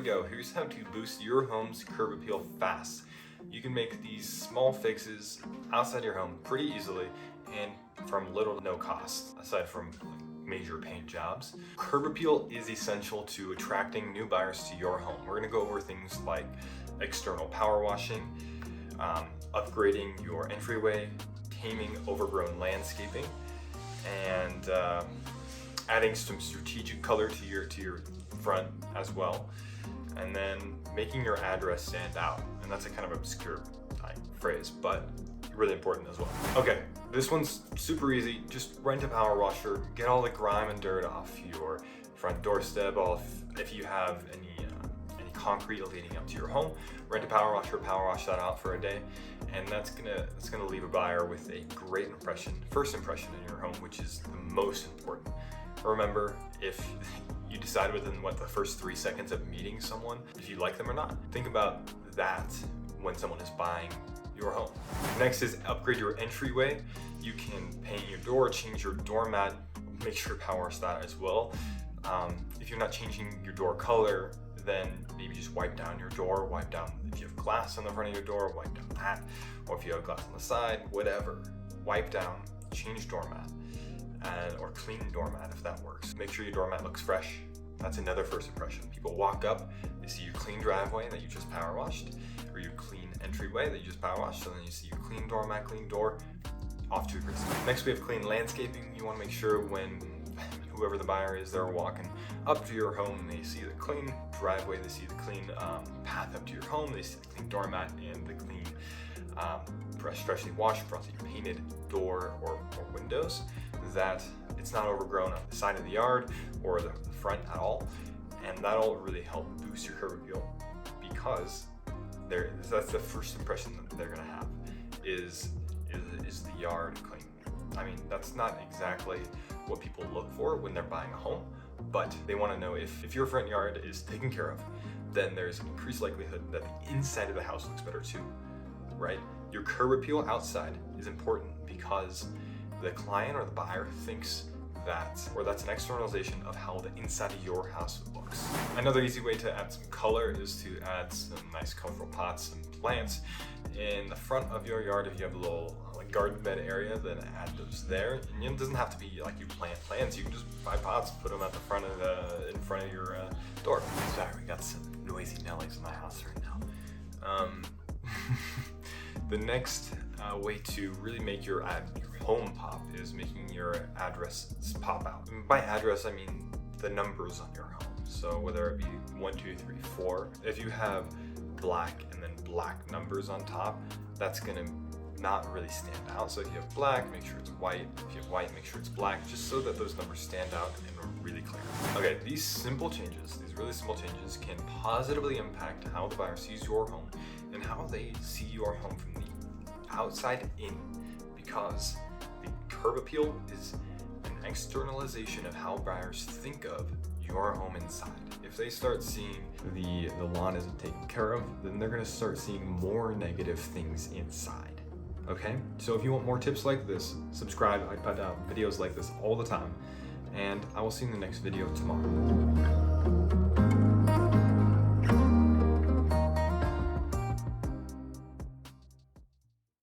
we go. Here's how to boost your home's curb appeal fast. You can make these small fixes outside your home pretty easily and from little to no cost, aside from major paint jobs. Curb appeal is essential to attracting new buyers to your home. We're gonna go over things like external power washing, upgrading your entryway, taming overgrown landscaping, and adding some strategic color to your front as well, and then making your address stand out. And that's a kind of obscure phrase, but really important as well. Okay, this one's super easy. Just rent a power washer, get all the grime and dirt off your front doorstep. If you have any concrete leading up to your home, rent a power washer, power wash that out for a day, and that's gonna leave a buyer with a great first impression in your home, which is the most important. Remember, if you decide within the first 3 seconds of meeting someone if you like them or not. Think about that when someone is buying your home. Next is upgrade your entryway. You can paint your door, change your doormat, make sure to power wash that as well. If you're not changing your door color, then maybe just wipe down your door, wipe down if you have glass on the front of your door, wipe down that, or if you have glass on the side, whatever. Wipe down, change doormat, or clean doormat if that works. Make sure your doormat looks fresh. That's another first impression. People walk up, they see your clean driveway that you just power washed, or your clean entryway that you just power washed, and then you see your clean doormat, clean door, off to a great start. Next we have clean landscaping. You want to make sure when whoever the buyer is, they're walking up to your home, they see the clean driveway, they see the clean path up to your home, they see the clean doormat and the clean freshly washed, freshly painted door or windows, that it's not overgrown on the side of the yard or the front at all. And that'll really help boost your curb appeal, because that's the first impression that they're gonna have is the yard clean. I mean, that's not exactly what people look for when they're buying a home, but they want to know if your front yard is taken care of, then there's increased likelihood that the inside of the house looks better too, right? Your curb appeal outside is important because the client or the buyer thinks that's an externalization of how the inside of your house looks. Another easy way to add some color is to add some nice colorful pots and plants in the front of your yard. If you have a little garden bed area, then add those there. And it doesn't have to be like you plant plants. You can just buy pots, put them at the front of in front of your door. Sorry, we got some noisy Nellies in my house right now. The next way to really make your home pop is making your address pop out. And by address, I mean the numbers on your home. So whether it be 1, 2, 3, 4, if you have black and then black numbers on top, that's gonna not really stand out. So if you have black, make sure it's white. If you have white, make sure it's black, just so that those numbers stand out and are really clear. Okay, these really simple changes can positively impact how the buyer sees your home and how they see your home from the outside in, because the curb appeal is an externalization of how buyers think of your home inside. If they start seeing the lawn isn't taken care of, then they're gonna start seeing more negative things inside. Okay, so if you want more tips like this, subscribe. I put out videos like this all the time, and I will see you in the next video tomorrow.